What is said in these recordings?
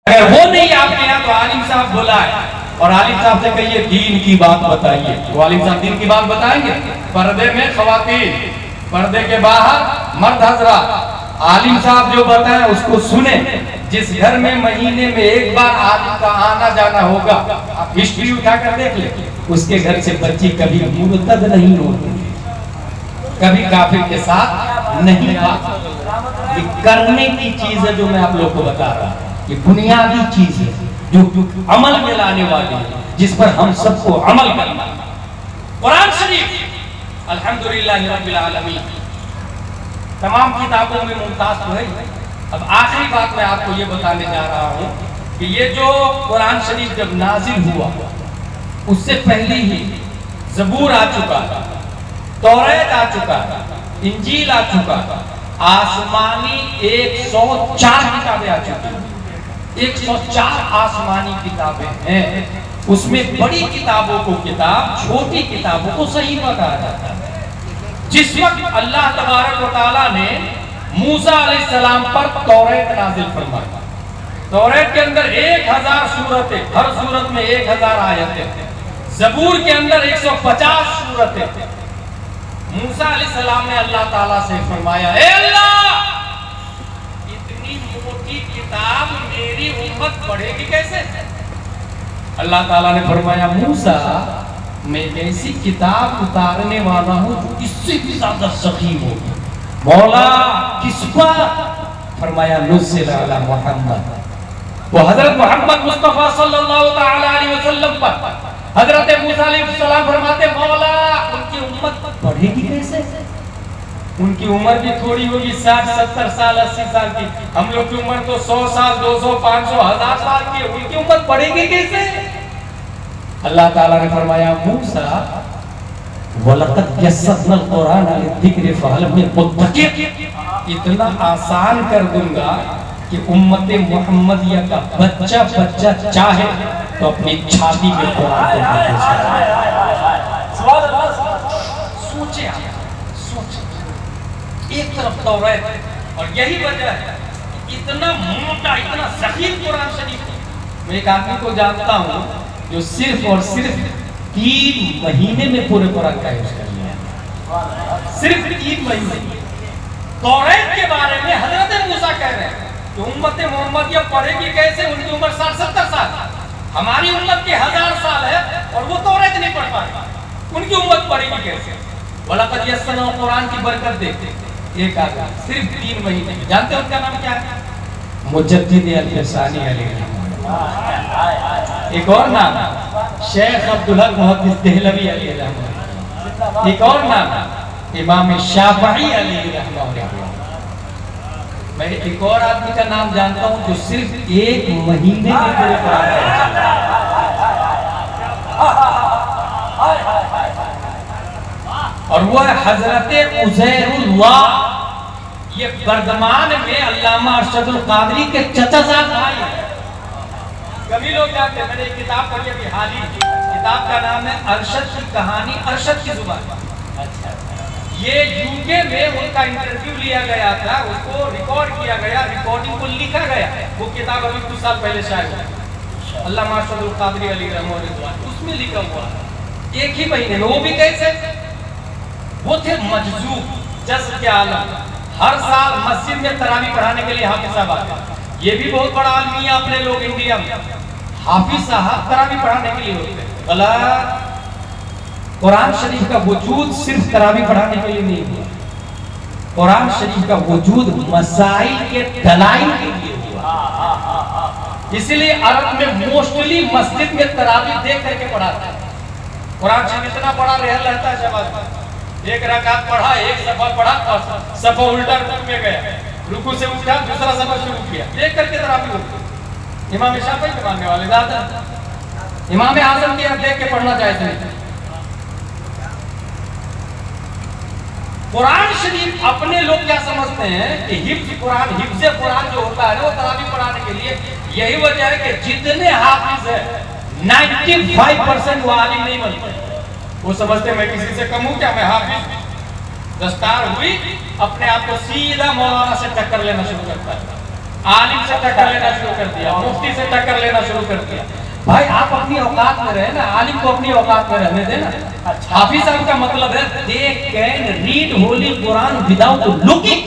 اگر وہ نہیں آپ کے یہاں تو عالم صاحب بلائے اور عالم صاحب سے کہیے دین کی بات بتائیے. وہ عالم صاحب دین کی بات بتائیں گے. پردے میں خواتین, پردے کے باہر مرد حضرات, عالم صاحب جو بتائیں اس کو سنیں. جس گھر میں مہینے میں ایک بار عالم کا آنا جانا ہوگا, آپ ہسٹری اٹھا کر دیکھ لیں, اس کے گھر سے بچی کبھی مرتد نہیں ہوتی, کبھی کافر کے ساتھ نہیں آتی. یہ کرنے کی چیز ہے جو میں آپ لوگ کو بتا رہا ہوں. یہ بنیادی چیز ہے جو عمل میں لانے والی ہے, جس پر ہم سب کو عمل کرنا ہے. قرآن شریف الحمدللہ رب العالمین تمام کتابوں میں ممتاز تو ہے. اب آخری بات میں آپ کو یہ بتانے جا رہا ہوں کہ یہ جو قرآن شریف جب نازل ہوا اس سے پہلے ہی زبور آ چکا تھا, توریت آ چکا تھا, انجیل آ چکا تھا, آسمانی 104 کتابیں آ چکی ہیں. 104 آسمانی کتابیں ہیں. اس میں بڑی کتابوں کو کتاب, چھوٹی کتابوں کو صحیفہ کہا جاتا ہے. جس وقت اللہ تبارک و تعالیٰ نے موسیٰ علیہ السلام پر توریت نازل فرمائی, توریت کے اندر 1000 سورتیں, ہر سورت میں 1000 آیتیں, زبور کے اندر 150 سورتیں. موسیٰ علیہ السلام نے اللہ تعالیٰ سے فرمایا, اے اللہ اتنی موٹی کتاب میری امت پڑھے گی کیسے؟ اللہ تعالیٰ نے فرمایا, موسیٰ میں ایسی کتاب اتارنے والا ہوں جو اس سے بھی زیادہ سخیف ہوگی. مولا کس پر؟ فرمایا نزل علی محمد. وہ حضرت محمد مصطفیٰ صلی اللہ تعالی علیہ وسلم پر. حضرت موسیٰ علیہ السلام فرماتے, مولا ان کی امت پڑھے گی کیسے؟ ان کی عمر بھی تھوڑی ہوگی, 60 70 سال 80 سال کی. ہم لوگ کی عمر تو 100 سال 200 500 1000 سال کی ہے. ان کی امت پڑھے گی کیسے؟ اللہ تعالیٰ نے فرمایا, موسیٰ وَلَقَدْ يَسَّرْنَا الْقُرْآنَ لِلذِّكْرِ فَهَلْ مِن مُدَّكِرٍ. اتنا آسان کر دوں گا کہ امت محمدیہ کا بچہ چاہے تو اپنی چھاتی میں قرآن کو محفوظ کرے. سوچیں آپ, سوچیں. ایک طرف توریت, اور یہی وجہ ہے اتنا موٹا اتنا ذخیر قرآن شریف. میں ایک آدمی کو جانتا ہوں جو صرف اور صرف 3 مہینے میں پورے قرآن کا حفظ کر لیا, صرف 3 مہینے. توریت کے بارے میں حضرت موسیٰ کہہ رہے ہیں کہ امت محمدیہ پڑھے گی کیسے, ان کی عمر 60 70 سال. ہماری امت کے 1000 سال ہے اور وہ توریت نہیں پڑھ پائے, ان کی امت پڑھے گی کیسے؟ وَلَقَدْ يَسَّرْنَا الْقُرْآنَ کی برکت دیکھتے. ایک آدمی صرف 3 مہینے میں, جانتے ہیں ان کا نام کیا ہے؟ مجدد الفسانی علیہ السلام. ایک اور نام شیخ عبدالحق محدث دہلوی علیہ الرحمہ. ایک اور نام امام شافعی علیہ الرحمہ. میں ایک اور آدمی کا نام جانتا ہوں جو صرف 1 مہینے میں پورے قرآن کا اور وہ ہے حضرت عزیر اللہ. یہ بردمان میں علامہ ارشد القادری کے چچا زاد بھائی ہیں. کبھی لوگ جانتے ہیں, میں نے ایک کتاب پڑھی ابھی حال ہی, کتاب کا نام ہے ارشد کی کہانی ارشد کی زبان. یہ UK میں ان کا انٹرویو لیا گیا تھا, اس کو ریکارڈ کیا گیا, ریکارڈنگ کو لکھا گیا. وہ کتاب ابھی کچھ سال پہلے شائع ہوئی, علامہ ارشد القادری علیہ رحمہ اللہ, اس میں لکھا ہوا 1 ہی مہینے میں. وہ بھی کیسے؟ وہ تھے مجذوب, جذب کے عالم. ہر سال مسجد میں تراویح پڑھانے کے لیے حافظ صاحب آتے. یہ بھی بہت بڑا عالمی ہے اپنے لوگ انڈیا میں. حافظ صاحب تراویح پڑھانے کے لیے ہوتے ہیں. غلط. قرآن شریف کا وجود صرف تراویح پڑھانے کے لیے نہیں ہوا. قرآن شریف کا وجود مسائل کے دلائل کے لیے ہوا. اسی لیے عرب میں موسٹلی مسجد میں تراویح دیکھ کر کے پڑھاتے ہیں. قرآن شریف اتنا بڑا رحل رہتا ہے, جب 1 رکعت پڑھا, 1 صفحہ پڑھا, صفحہ الٹا رکوع میں گیا, رکوع سے اٹھا, دوسرا صفحہ شروع کیا, دیکھ کر کے تراویح ہوتی. امام شافعی کے ماننے والے زیادہ, امام اعظم کے دیکھ کے پڑھنا چاہتے ہیں. قرآن شریف اپنے لوگ کیا سمجھتے ہیں کہ حفظ قرآن جو ہوتا ہے وہ تراویح پڑھانے کے لیے. یہی وجہ ہے کہ جتنے حافظ ہیں 95% وہ عالم نہیں بنتے. وہ سمجھتے ہیں میں کسی سے کم ہوں کیا, میں حافظ. دستار ہوئی, اپنے آپ کو سیدھا مولانا سے ٹکر لینا شروع کرتا ہے. عالم سے ٹکر لینا شروع کر دیا, مفتی سے ٹکر لینا شروع کر دیا. بھائی آپ اپنی اوقات میں رہے نا, عالم کو اپنی اوقات میں رہنے دینا. حافظ صاحب کا مطلب ہے they can read holy Quran without looking,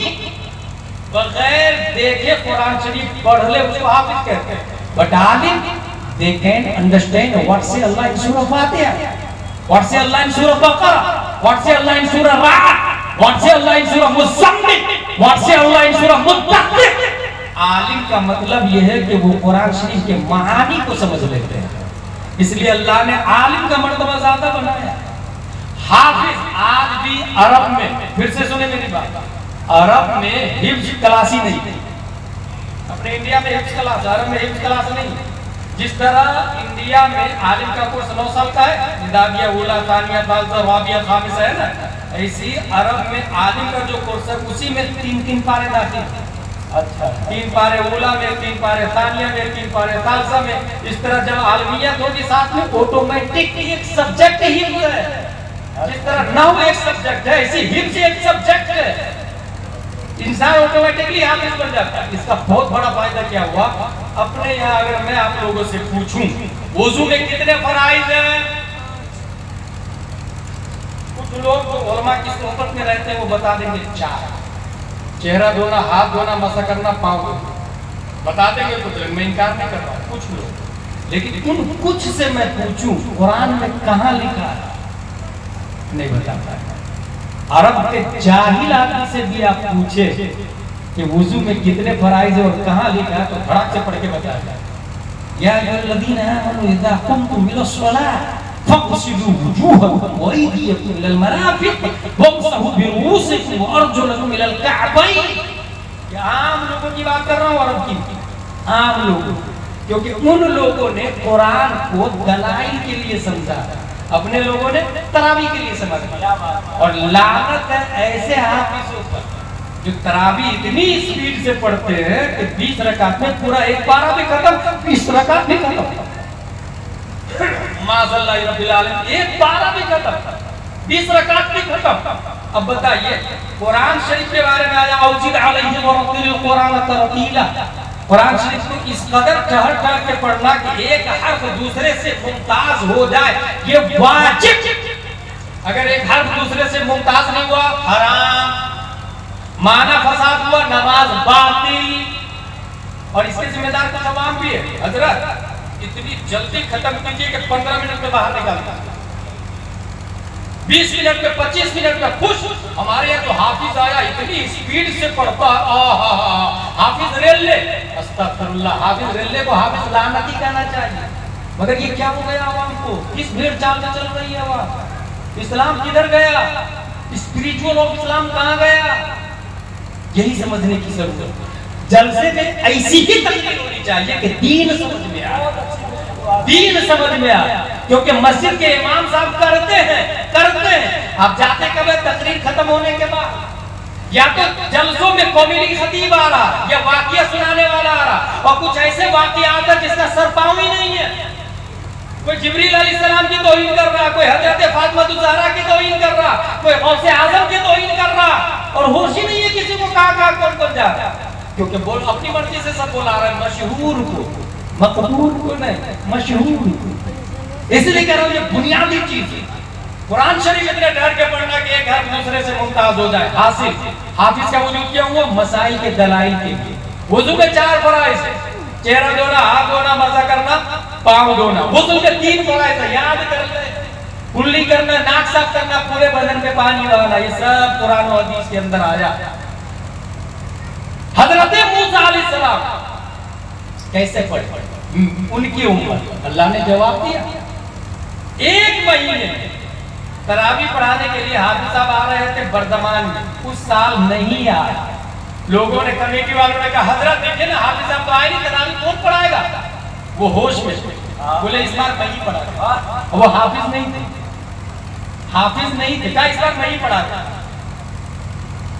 بغیر دیکھے قرآن شریف پڑھ لے, اس کو حافظ کہتے ہیں. But Alam they can understand what say Allah in Surah Fatiha, what say Allah in Surah Baqarah, what say Allah in Surah Ra'd, what say Allah in Surah Muzammil, what say Allah in Surah Muddathir. عالم کا مطلب یہ ہے کہ وہ قرآن شریف کے معانی کو سمجھ لیتے ہیں, اس لیے اللہ نے عالم کا مرتبہ زیادہ بنایا. حافظ آج بھی عرب میں, پھر سے سنیں میری بات, عرب میں حفظ کلاسی نہیں تھی. اپنے انڈیا میں حفظ کلاس, عرب میں حفظ کلاس نہیں. جس طرح انڈیا میں عالم کا کورس 9 سال کا ہے, ندابیہ, اولا, ثانیہ, ثالثہ, رابعہ, خامسہ ہے نا, ایسی عرب میں عالم کا جو کورس ہے اسی میں 3 پارے داخل ہیں. اچھا, 3 پارے اولا میں, 3 پارے ثانیہ میں, 3 پارے ثالثہ میں. اس طرح جب عالمیت ہوگی ساتھ میں آٹومیٹک ایک سبجیکٹ ہی ہے. جس طرح نحو ایک سبجیکٹ ہے, ایسی حفظ ایک سبجیکٹ ہے. انسان آٹومیٹکلی حافظ بن جاتا ہے. اس کا بہت بڑا فائدہ کیا ہوا, اپنے یہاں اگر میں آپ لوگوں سے پوچھوں وضو میں کتنے فرائض ہیں, کچھ لوگ جو علماء کی صحبت میں رہتے ہیں وہ بتا دیں گے 4. چہرہ دھونا, ہاتھ دھونا, مسح کرنا, پاؤں دھونا, بتا دیں گے کچھ لوگ. میں انکار نہیں کر رہا ہوں, کچھ لوگ. لیکن ان کچھ سے میں پوچھوں قرآن میں کہاں لکھا ہے, نہیں بتا پائے. عرب کے جاہل آدمی سے بھی آپ پوچھے کہ وضو میں کتنے فرائض ہیں اور کہاں لکھا ہے تو دھڑک سے پڑھ کے بتا دیں. یا ایھا الذین آمنوا اذا قمتم الى الصلاۃ فاغسلوا وجوهكم وايديكم الى المرافق وامسحوا برؤوسكم وارجلكم الى الكعبين. یہ عام لوگوں کی بات کر رہا ہوں, عرب کی عام لوگوں, کیونکہ ان لوگوں نے قرآن کو دلائل کے لیے سمجھا, اپنے لوگوں نے تراویح کے لیے سمجھا. اور لعنت ہے ایسے حافظوں پر جو تراویح اتنی اسپیڈ سے پڑھتے ہیں کہ 20 رکعت میں پورا ایک پارہ بھی ختم, 20 رکعت بھی ختم, معاذ اللہ رب العالمین, ایک پارہ بھی ختم, 20 رکعت بھی ختم. اب بتائیے قرآن شریف کے بارے میں آیا اوزد علیہم ورتل القرآن ترتیلا. قرآن شریف کو اس قدر ٹہر ٹہر کے پڑھنا کہ ایک حرف دوسرے سے ممتاز ہو جائے, یہ واجب. اگر ایک حرف دوسرے سے ممتاز نہیں ہوا حرام, معنی فساد ہوا نماز باطل. اور اس کے ذمہ دار کچھ عوام بھی ہے. حضرت اتنی جلدی ختم کیجئے کہ 15 منٹ میں باہر نکالتا, 20 منٹ میں, 25 منٹ میں خوش. ہمارے یہاں تو حافظ آیا اتنی اسپیڈ سے پڑھتا, حافظ ریلے, استغفر اللہ, حافظ ریلے کو حافظ لعنتی کہنا چاہیے. مگر یہ کیا ہو گیا عوام کو, کس بھیڑ چال میں چل رہی ہے عوام, اسلام کدھر گیا, اسپریچول آف اسلام کہاں گیا, یہی سمجھنے کی ضرورت ہے. جلسے میں ایسی ہی تقریر ہونی چاہیے کہ دین سمجھ میں آئے, دین سمجھ میں آئے. کیونکہ مسجد کے امام صاحب کرتے ہیں. آپ جاتے کب ہے تقریر ختم ہونے کے بعد, یا تو جلسوں میں کامیڈی خطیب آ رہا یا واقعہ سنانے والا آ رہا, اور کچھ ایسے واقعات ہیں جس کا سر پاؤں ہی نہیں ہے. کوئی جبریل علیہ السلام کی توہین کر رہا, کوئی حضرت فاطمہ الزہرا کی توہین کر رہا, کوئی غوث اعظم کی توہین کر رہا, اور ہوش ہی نہیں ہے کسی کو کہاں کون جا رہا. کیونکہ بول اپنی مرضی سے سب بولا رہا ہے, مشہور کو, مقبول کو نہیں, مشہور کو. اس لیے کہہ رہا ہوں یہ بنیادی چیز ہے. قرآن شریف اتنے ڈر کے پڑھنا کہ ایک حرف دوسرے سے ممتاز ہو جائے. حافظ کا وجود کیا ہوا, مسائل کے دلائل کے لیے. وضو میں 4 فرائض ہیں, چہرہ دھونا, ہاتھ دھونا, مسح کرنا, پاؤں دھونا. غسل میں 3 فرائض ہیں, یاد کر لیں. کلی کرنا, ناک صاف کرنا, پورے بدن میں پانی بہانا, یہ سب قرآن و حدیث کے اندر آیا. حضرت موسیٰ علیہ السلام کیسے پڑھے, ان کی امت, اللہ نے جواب دیا. 1 مہینے تراویح پڑھانے کے لیے حافظ صاحب آ رہے تھے بردمان میں, اس سال نہیں آئے. لوگوں نے, کمیٹی والوں نے کہا حضرت دیکھیں نا حافظ صاحب تو آئے نہیں, تراویح کون پڑھائے گا. وہ ہوش میں بولے اس بار میں ہی پڑھا گا. وہ حافظ نہیں تھے, حافظ نہیں تھے, کہا اس بار میں ہی پڑھا گا.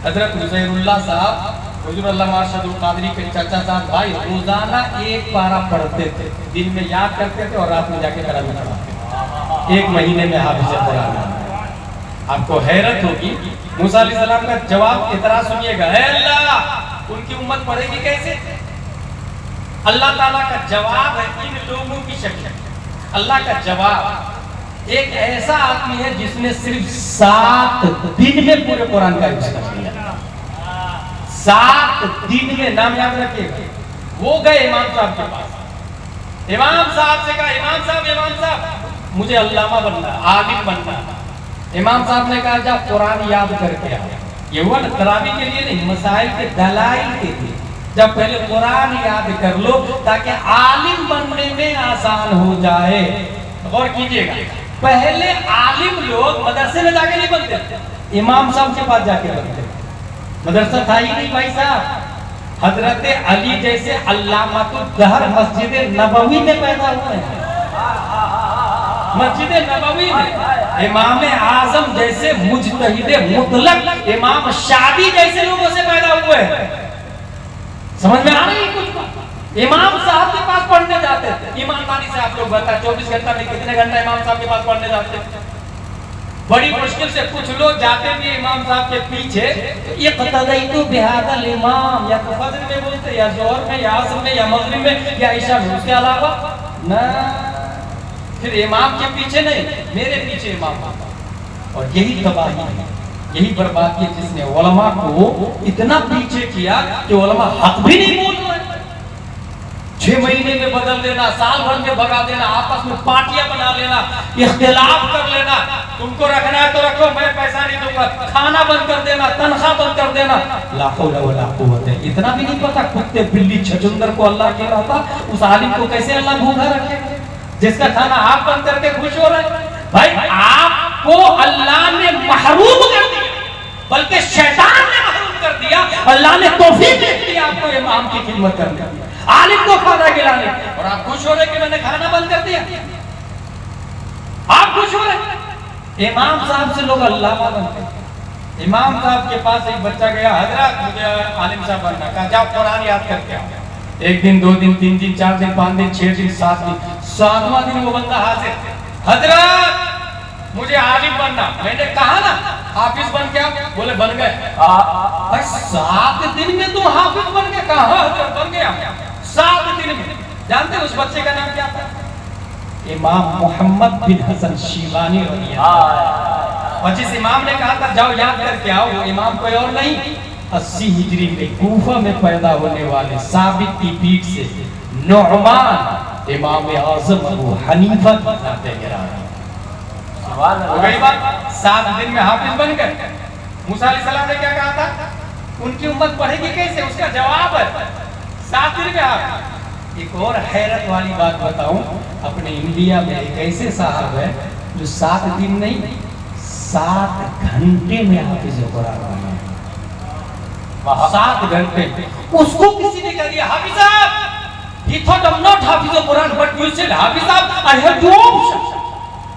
حضرت نذیر اللہ صاحب حضور علامہ ارشد القادری کے چچا صاحب بھائی روزانہ 1 پارہ پڑھتے تھے, دن میں یاد کرتے تھے اور رات میں جا کے تراویح پڑھاتے تھے. 1 مہینے میں حافظ قرآن. آپ کو حیرت ہوگی, موسیٰ علیہ السلام کا جواب اعتراض سنیے گا, اے اللہ ان کی امت پڑھے گی کیسے, اللہ تعالیٰ کا جواب ہے ان لوگوں کی شکل. اللہ کا جواب ایک ایسا آدمی ہے جس نے صرف 7 دن میں پورے قرآن کا حفظ کر لیا. 7 دن میں، نام یاد رکھیے گا. وہ گئے امام صاحب کے پاس، امام صاحب سے کہا امام صاحب مجھے علامہ بننا، عالم بننا. امام صاحب نے کہا جا قرآن یاد کر کے آ. یہ ہوا نا تراویح کے لیے نہیں، مسائل کے دلائل کے لیے. جب پہلے قرآن یاد کر لو تاکہ عالم بننے میں آسان ہو جائے. غور کیجئے گا، پہلے عالم لوگ مدرسے میں جا کے نہیں بنتے، امام صاحب کے پاس جا کے بنتے. مدرسہ تھا ہی نہیں بھائی صاحب. حضرت علی جیسے علامۃ الدہر مسجد نبوی میں پیدا ہوئے ہیں. مسجد نبوی میں امام اعظم جیسے مجتہد مطلق، امام شافعی جیسے لوگوں سے پیدا ہوئے ہیں. سمجھ میں آ رہی ہے کچھ؟ امام صاحب کے پاس پڑھنے جاتے تھے. ایمانداری سے آپ لوگ بتائیں 24 گھنٹہ میں کتنے گھنٹہ امام صاحب کے پاس پڑھنے جاتے تھے؟ بڑی مشکل سے کچھ لوگ جاتے بھی امام صاحب کے پیچھے. اقتدیت بہذا الامام، یا تو فجر میں بولتے، یا ظہر میں، یا عصر میں، یا مغرب میں، یا عشاء میں. اس کے علاوہ نہ. پھر امام کے پیچھے نہیں، میرے پیچھے امام. اور یہی تباہی ہے، یہی بربادی ہے جس نے علماء کو اتنا پیچھے کیا کہ علماء حق بھی نہیں بول رہے. 6 مہینے میں بدل دینا، سال بھر میں بھگا دینا، آپس میں پارٹیاں بنا لینا، اختلاف کر لینا. تم کو رکھنا ہے تو رکھو، میں پیسہ نہیں دوں گا. کھانا بند کر دینا، تنخواہ بند کر دینا. لا حول ولا قوت. اتنا بھی نہیں پتا کتے بلی چھچندر کو اللہ کہلاتا، اس عالم کو کیسے اللہ بھوکا رکھے جس کا کھانا آپ بند کر کے خوش ہو رہے ہیں. بھائی آپ کو اللہ نے محروم کر دیا، بلکہ شیطان نے محروم کر دیا. اللہ نے توفیق دی آپ کو امام کی خدمت کرنے کی، عالم کو کھانا کھلانے، اور آپ خوش ہو رہے کہ میں نے کھانا بند کر دیا. آپ خوش ہو رہے. امام صاحب سے لوگ علامہ بنتے. امام صاحب کے پاس ایک بچہ گیا، حضرت مجھے عالم صاحب بننا. کہا جاؤ قرآن یاد کر کے آؤ. 1 دن 2 دن 3 دن 4 دن 5 دن 6 دن 7 دن 7واں دن وہ بندہ حاضر. حضرت مجھے عالم بننا. میں نے کہا نا حافظ بن گیا. بولے بن گئے. 7 دن میں تم حافظ بن گئے؟ کہاں حضرت بن گیا 7 دن میں. جانتے اس بچے کا نام کیا تھا؟ امام محمد بن حسن شیبانی رضی اللہ عنہ. اور جس امام نے کہا تھا جاؤ یاد کر کے آؤ، وہ امام کوئی اور نہیں، 80 ہجری میں کوفہ میں پیدا ہونے والے ثابت کی پیٹھ سے نعمان امام اعظم ابو حنیفہ کی ذات گرامی. ہو گئی بات. 7 دن میں حافظ بن گئے. موسیٰ علیہ السلام نے کیا کہا تھا؟ ان کی امت پڑھے گی کیسے؟ اس کا جواب ہے 7 دن میں حافظ. ایک اور حیرت والی بات بتاؤں، اپنے انڈیا میں ایک ایسے صاحب ہے جو 7 دن نہیں 7 گھنٹے میں حافظ قرآن بنا. 7 گھنٹے. اس کو کسی نے کہہ دیا حافظ صاحب. He thought I'm not حافظ قرآن, but you said حافظ صاحب. I have 2 options.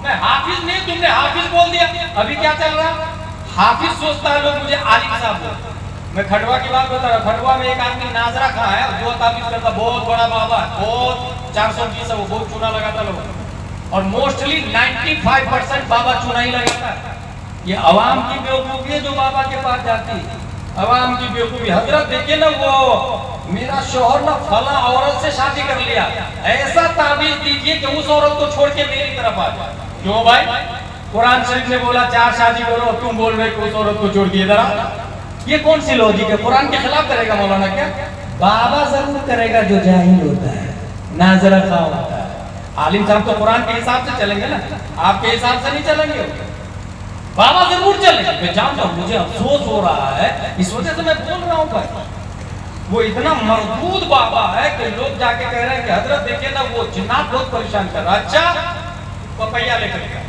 میں حافظ نہیں، تم نے حافظ بول دیا. ابھی کیا چل رہا؟ حافظ سوچتا ہے لوگ مجھے عالم صاحب بولتے. میں کھڑوا کی بات بتا رہا ہوں. کھڑوا میں ایک آدمی ناظرہ کھا ہے، جو تعبیر کرتا، بہت بڑا بابا ہے، بہت 420 ہے، وہ بہت چونا لگاتا لوگ. اور موسٹلی 95% بابا چونا ہی لگاتا ہے. یہ عوام کی بیوقوفی ہے جو بابا کے پاس جاتی ہے. عوام کی بیوقوفی. حضرت دیکھیں نا، وہ میرا شوہر نا فلاں عورت سے شادی کر لیا، ایسا تعبیر دیجئے کہ اس عورت کو چھوڑ کے میری طرف آ جائے. کیوں بھائی؟ قرآن شریف نے بولا 4 شادی کرو، تم بول رہے کہ اس عورت کو چھوڑ کے ادھر آ. یہ کون سی لوجک ہے؟ قرآن کے خلاف کرے گا مولانا کیا؟ بابا ضرور کرے گا جو جاہل ہوتا ہے، ناظرہ خواہ ہوتا ہے. عالم صاحب تو قرآن کے حساب سے چلیں گے نا، آپ کے حساب سے نہیں چلیں گے. بابا ضرور چلیں گے. میں جانتا ہوں، مجھے افسوس ہو رہا ہے، اس وجہ سے میں بول رہا ہوں بھائی. وہ اتنا مردود بابا ہے کہ لوگ جا کے کہہ رہے ہیں کہ حضرت دیکھیں نا، وہ جنات بہت پریشان کر رہا. اچھا پپیا لے کر گیا،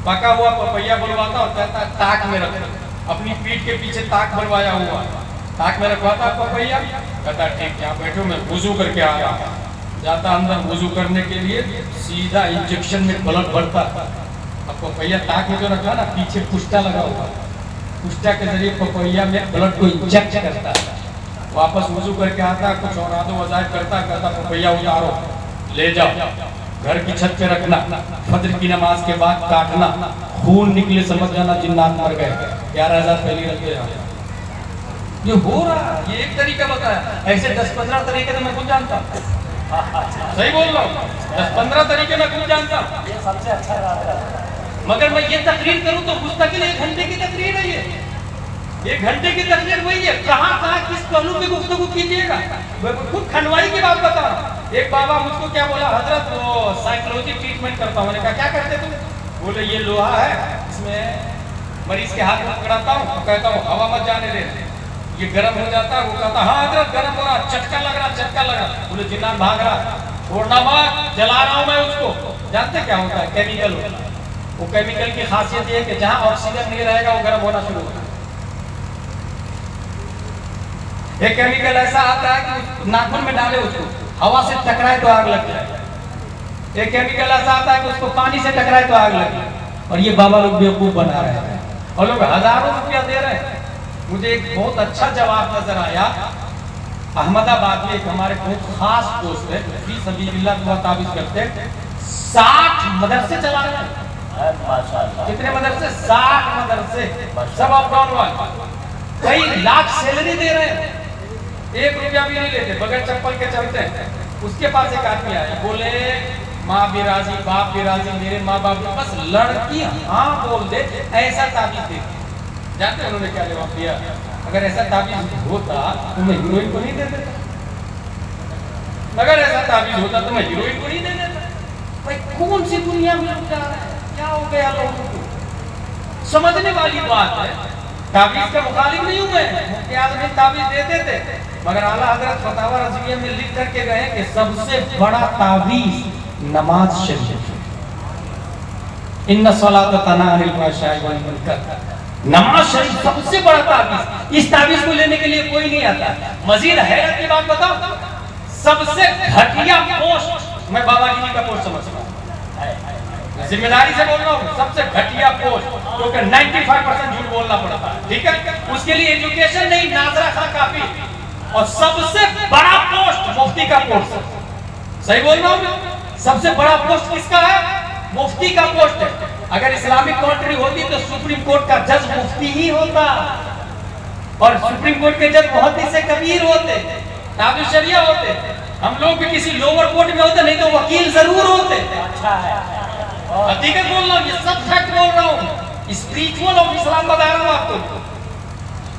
پکا ہوا پپیا بلواتا اور کہتا ہے تاک میں رکھ. اپنی پیٹھ کے پیچھے تاک بلوایا ہوا، تاک میں رکھواتا پپیا. کہتا ٹھیک ہے آپ بیٹھو، میں وضو کر کے آ رہا ہوں. جاتا اندر وضو کرنے کے لیے، سیدھا انجیکشن میں بلڈ بڑھتا. اب پپیا تاک میں جو رکھا نا، پیچھے پشتا لگا ہوا، پشتا کے ذریعے پپیا میں بلڈ کو انجیکٹ کرتا ہے. واپس وضو کر کے آتا، کچھ اوراد و وظائف کرتا، کہتا پپیا اتارو لے جاؤ گھر کی چھت پہ رکھنا، فجر کی نماز کے بعد کاٹنا، خون نکلے سمجھ جانا جنات مر گئے. 11,000 پہلی رکھ کے جانا. جو ہو رہا ہے یہ ایک طریقہ بتایا, ایسے 10-15 طریقے تو میں خود جانتا ہوں. صحیح بول رہا ہوں, 10-15 طریقے میں خود جانتا ہوں. یہ سب سے اچھا ہے. مگر میں یہ تقریر کروں تو مستقل 1 گھنٹے کی تقریر ہے. یہ 1 گھنٹے کی تقریر وہی ہے, کہاں کس پہلو پہ گفتگو کیجیے گا. میں خود کھنوائی کی بات بتا رہا ہوں. ایک بابا مجھ کو کیا بولا, حضرت وہ سائیکولوجی ٹریٹمنٹ کرتا ہوں. میں نے کہا کیا کرتے تم؟ بولے یہ لوہا ہے, اس میں مریض کے ہاتھ میں پکڑاتا ہوں تو کہتا ہوں ہوا مت جانے دے, یہ گرم ہو جاتا ہے. وہ کہتا ہاں حضرت گرم ہو رہا, چٹکا لگ رہا. بولے جنات بھاگ رہا, چھوڑنا مت, جلا رہا ہوں میں اس کو. جانتے کیا ہوتا ہے؟ کیمیکل ہوتا ہے. وہ کیمیکل کی خاصیت یہ ہے کہ جہاں آکسیجن نہیں رہے گا وہ گرم ہونا شروع ہوگا. ایک کیمیکل ایسا آتا ہے کہ ناخن میں ڈالے اس کو, ہوا سے ٹکرائے تو آگ لگ جائے. ایک کیمیکل ایسا آتا ہے کہ اس کو پانی سے ٹکرائے تو آگ لگ جائے. اور یہ بابا لوگ بیوقوف بنا رہے ہیں اور لوگ ہزاروں روپیہ دے رہے ہیں. مجھے ایک بہت اچھا جواب نظر آیا. احمد آباد میں ایک ہمارے بہت خاص دوست ہے, فی سبیل اللہ دعا تعویذ کرتے, 60 مدرسے چلا رہے ہیں. کتنے مدرسے؟ 60 مدرسے, سب اپ ڈاؤن والے. کئی لاکھ سیلری دے رہے ہیں, 1 روپیہ بھی نہیں لیتے, بغیر چپل کے چلتے ہیں. اس کے پاس ایک آدمی آیا, بولے ماں بھی راضی, باپ بھی راضی, میرے ماں باپ بھی, بس لڑکی ہاں بول دے ایسا تعبیذ دے. جانتے انہوں نے کیا جواب دیا؟ اگر ایسا تعبیذ ہوتا تو میں ہیروئن کو نہیں دے دیتا. اگر ایسا تعبیذ ہوتا تو میں ہیروئن کو نہیں دے دیتا. بھائی کون سی دنیا میں لوگ جا رہے ہیں؟ کیا ہو گیا لوگوں کو؟ سمجھنے والی بات ہے. تعبیذ کا مخالف نہیں ہوں میں, مفتی اعظم تعبیذ دیتے تھے, مگر اعلیٰ حضرت فتاوی رضویہ میں لکھ کر کے گئے کہ سب سے بڑا تعبیذ نماز شریف ہے. ان الصلاۃ تنہی عن الفحشاء والمنکر. نماز شریف سب سے بڑا تعبیذ. اس تعبیذ کو لینے کے لیے کوئی نہیں آتا. مزید حیرت کی بات بتاؤ, سب سے گھٹیا پوسٹ, میں بابا گیری کا پوسٹ سمجھتا ہوں, ذمہ داری سے بول رہا ہوں, سب سے گھٹیا پوسٹ, کیونکہ 95% جھوٹ بولنا پڑتا ہے. ٹھیک ہے, اس کے لیے ایجوکیشن نہیں, ناظرہ خاں کافی. اور سب سے بڑا پوسٹ مفتی کا پوسٹ. صحیح بول رہا ہوں؟ سب سے بڑا پوسٹ کس کا ہے؟ مفتی کا پوسٹ ہے. اگر اسلامک کنٹری ہوتی تو سپریم کورٹ کا جج مفتی ہی ہوتا, اور سپریم کورٹ کے جج محدث کبیر ہوتے, قاضی شریعہ ہوتے. ہم لوگ بھی کسی لوور کورٹ میں ہوتے, نہیں تو وکیل ضرور ہوتے. حقیقت بول رہا ہوں, یہ سب فیکٹ بول رہا ہوں, اسپریچول آف اسلام بتا رہا ہوں آپ کو.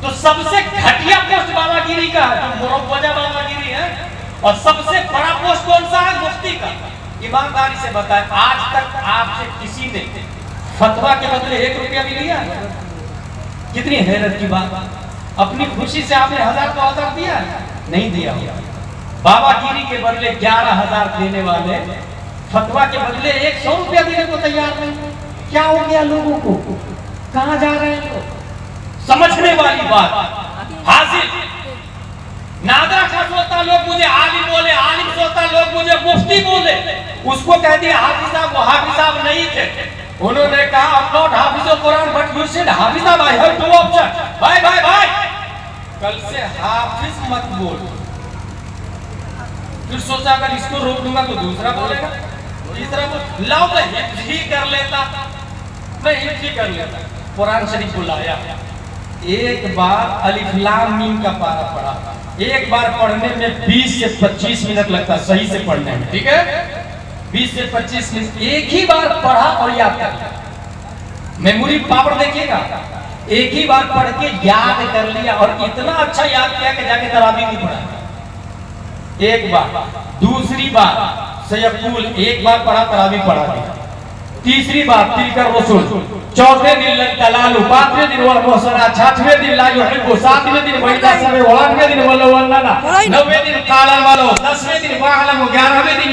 تو سب سے گھٹیا پوسٹ بابا گیری کا ہے, جو مروجہ بابا گیری ہے. اور سب سے بڑا پوسٹ کون سا ہے؟ مفتی کا. ایمانداری سے بتائیں, آج تک آپ سے کسی نے فتویٰ کے بدلے 1 روپیہ بھی لیا؟ کتنی حیرت کی بات. اپنی خوشی سے آپ نے 1000-2000 دیا؟ نہیں دیا. بابا گیری کے بدلے 11,000 دینے والے فتویٰ کے بدلے 100 روپیہ دینے کو تیار نہیں. کیا ہو گیا لوگوں کو؟ کہاں جا رہے ہیں لوگ؟ سمجھنے والی بات. حاضر نادرا خاں سوتا لوگ مجھے عالم بولے, عالم سوتا لوگ مجھے مفتی بولے. اس کو کہہ دیا حافظ صاحب, وہ حافظ صاحب نہیں تھے. انہوں نے کہا I'm not حافظ قرآن but you said حافظ صاحب, I have 2 options. بھائی کل سے حافظ مت بول. پھر سوچا اگر اس کو روک دوں گا تو دوسرا بولے گا, تیسرا بول. لاؤ میں حفظ ہی کر لیتا, میں حفظ ہی کر لیتا. قرآن شریف کو لایا, ایک بار الف لام میم کا پارہ پڑھا. ایک بار پڑھنے میں 20 سے 25 منٹ لگتا ہے صحیح سے پڑھنے میں. ٹھیک ہے, 20 سے 25 منٹ ایک ہی بار پڑھا اور یاد کر لیا. میموری پاور دیکھیے گا, ایک ہی بار پڑھ کے یاد کر لیا, اور اتنا اچھا یاد کیا کہ جا کے تراویح نہیں پڑھا. ایک بار. دوسری بار سیقول, ایک بار پڑھا تراویح پڑھا دیا. تیسری بار تلک الرسل. چوتھے دن لن تلالو, 5ویں دن والمحصنات, 6ویں دن لا یحب, 7ویں دن وَإِذَا سَمِعُوا, 8ویں دن وَلَوْ أَنَّنَا, 9ویں دن قَالَ الْمَلَأُ, 10ویں دن وَاعْلَمُوا, 11ویں دن